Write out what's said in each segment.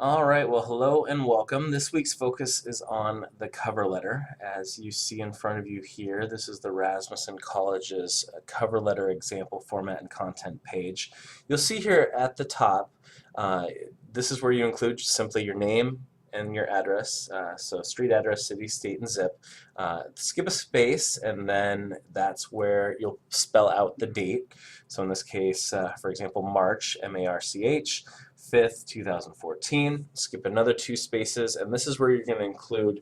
All right, well, hello and welcome. This week's focus is on the cover letter. As you see in front of you here, this is the Rasmussen College's cover letter example format and content page. You'll see here at the top, uh, this is where you include simply your name and your address, so street address, city, state, and zip. Skip a space, and then that's where you'll spell out the date. So in this case, for example, March, M-A-R-C-H, 5th, 2014. Skip another two spaces, and this is where you're going to include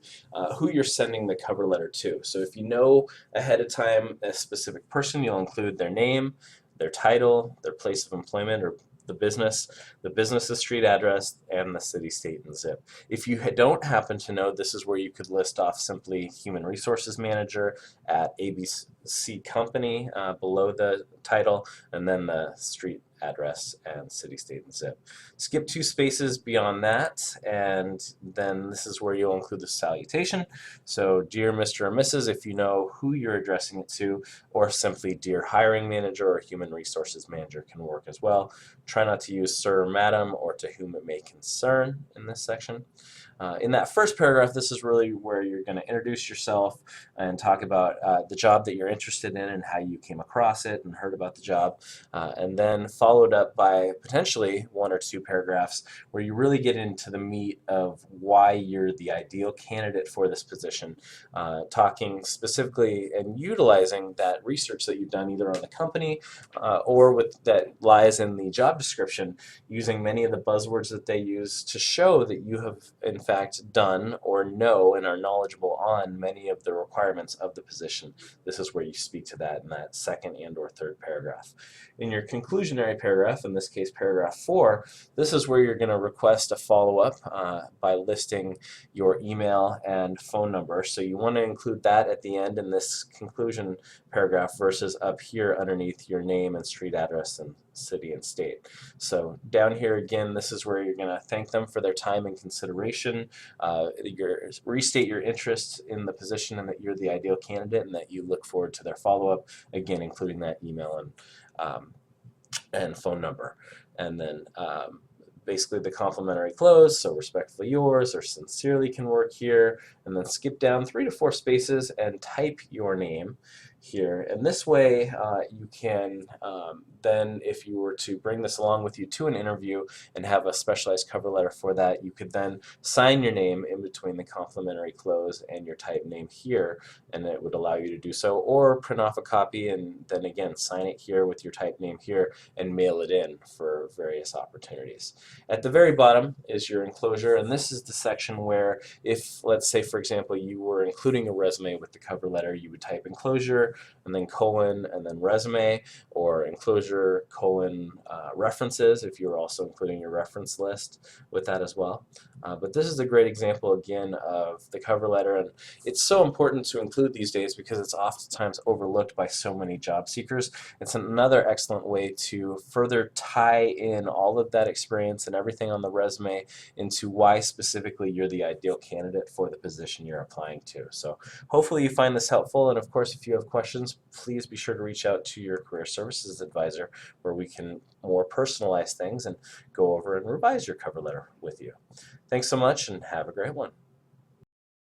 who you're sending the cover letter to. So if you know ahead of time a specific person, you'll include their name, their title, their place of employment or the business's street address, and the city, state, and zip. If you don't happen to know, this is where you could list off simply Human Resources Manager at ABC Company below the title, and then the street address and city, state, and zip. Skip two spaces beyond that, and then this is where you'll include the salutation. So, dear Mr. or Mrs., if you know who you're addressing it to, or simply dear hiring manager or human resources manager can work as well. Try not to use sir or madam or to whom it may concern in this section. In that first paragraph, this is really where you're going to introduce yourself and talk about the job that you're interested in and how you came across it and heard about the job, and then followed up by potentially one or two paragraphs where you really get into the meat of why you're the ideal candidate for this position, talking specifically and utilizing that research that you've done either on the company or that lies in the job description, using many of the buzzwords that they use to show that you have in fact done or know and are knowledgeable on many of the requirements of the position. This is where you speak to that in that second and or third paragraph. In your conclusionary paragraph, in this case paragraph 4, this is where you're going to request a follow-up by listing your email and phone number. So you want to include that at the end in this conclusion paragraph versus up here underneath your name and street address and city and state. So down here again, this is where you're going to thank them for their time and consideration, restate your interest in the position and that you're the ideal candidate and that you look forward to their follow-up, again including that email and phone number. And then basically the complimentary close, so respectfully yours or sincerely can work here, and then skip down 3 to 4 spaces and type your name here. And this way you can then, if you were to bring this along with you to an interview and have a specialized cover letter for that, you could then sign your name in between the complimentary close and your type name here, and it would allow you to do so, or print off a copy and then again sign it here with your type name here and mail it in for various opportunities. At the very bottom is your enclosure, and this is the section where if, let's say for example, you were including a resume with the cover letter, you would type enclosure and then colon and then resume, or enclosure colon references if you're also including your reference list with that as well. But this is a great example again of the cover letter, and it's so important to include these days because it's oftentimes overlooked by so many job seekers. It's another excellent way to further tie in all of that experience and everything on the resume into why specifically you're the ideal candidate for the position you're applying to. So hopefully you find this helpful, and of course if you have questions, please be sure to reach out to your career services advisor where we can more personalize things and go over and revise your cover letter with you. Thanks so much and have a great one.